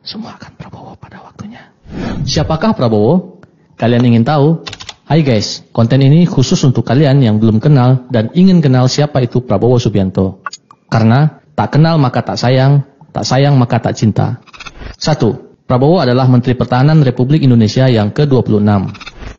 Semua akan Prabowo pada waktunya. Siapakah Prabowo? Kalian ingin tahu? Hai guys, konten ini khusus untuk kalian yang belum kenal dan ingin kenal siapa itu Prabowo Subianto. Karena tak kenal maka tak sayang maka tak cinta. 1. Prabowo adalah Menteri Pertahanan Republik Indonesia yang ke-26.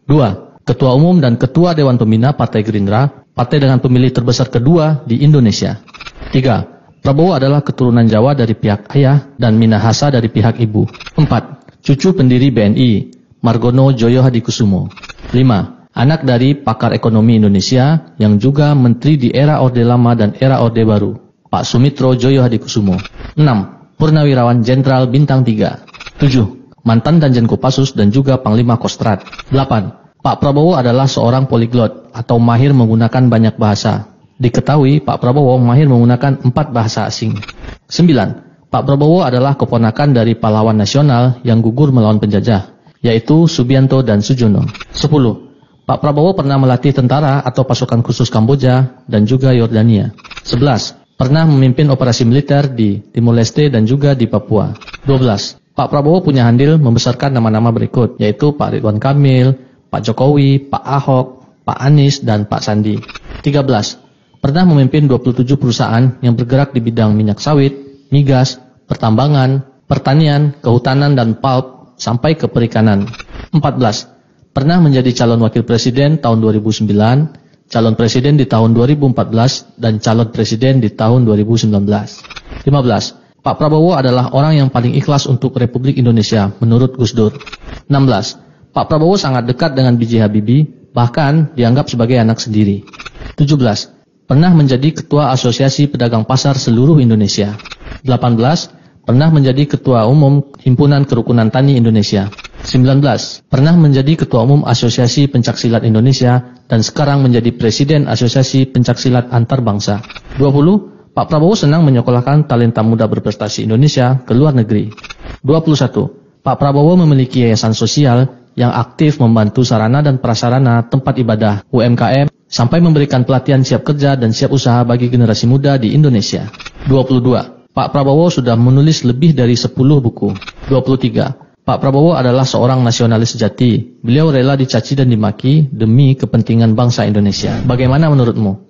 2. Ketua Umum dan Ketua Dewan Pembina Partai Gerindra, partai dengan pemilih terbesar kedua di Indonesia. 3. Prabowo adalah keturunan Jawa dari pihak ayah dan Minahasa dari pihak ibu. 4. Cucu pendiri BNI, Margono Joyo Hadikusumo. 5. Anak dari pakar ekonomi Indonesia yang juga menteri di era Orde Lama dan era Orde Baru, Pak Sumitro Joyo Hadikusumo. 6. Purnawirawan Jenderal Bintang 3. 7. Mantan Danjen Kopassus dan juga Panglima Kostrad. 8. Pak Prabowo adalah seorang poliglot atau mahir menggunakan banyak bahasa. Diketahui Pak Prabowo mahir menggunakan 4 bahasa asing. 9. Pak Prabowo adalah keponakan dari pahlawan nasional yang gugur melawan penjajah, yaitu Subianto dan Sujono. 10. Pak Prabowo pernah melatih tentara atau pasukan khusus Kamboja dan juga Yordania. 11. Pernah memimpin operasi militer di Timor Leste dan juga di Papua. 12. Pak Prabowo punya andil membesarkan nama-nama berikut, yaitu Pak Ridwan Kamil, Pak Jokowi, Pak Ahok, Pak Anies, dan Pak Sandi. 13. Pernah memimpin 27 perusahaan yang bergerak di bidang minyak sawit, migas, pertambangan, pertanian, kehutanan, dan pulp, sampai ke perikanan. 14. Pernah menjadi calon wakil presiden tahun 2009, calon presiden di tahun 2014, dan calon presiden di tahun 2019. 15. Pak Prabowo adalah orang yang paling ikhlas untuk Republik Indonesia menurut Gus Dur. 16. Pak Prabowo sangat dekat dengan B.J. Habibie, bahkan dianggap sebagai anak sendiri. 17. Pernah menjadi Ketua Asosiasi Pedagang Pasar Seluruh Indonesia. 18. Pernah menjadi Ketua Umum Himpunan Kerukunan Tani Indonesia. 19. Pernah menjadi Ketua Umum Asosiasi Pencaksilat Indonesia dan sekarang menjadi Presiden Asosiasi Pencaksilat Antarbangsa. 20. Pak Prabowo senang menyekolahkan talenta muda berprestasi Indonesia ke luar negeri. 21. Pak Prabowo memiliki yayasan sosial yang aktif membantu sarana dan prasarana tempat ibadah, UMKM, sampai memberikan pelatihan siap kerja dan siap usaha bagi generasi muda di Indonesia. 22. Pak Prabowo sudah menulis lebih dari 10 buku. 23. Pak Prabowo adalah seorang nasionalis sejati. Beliau rela dicaci dan dimaki demi kepentingan bangsa Indonesia. Bagaimana menurutmu?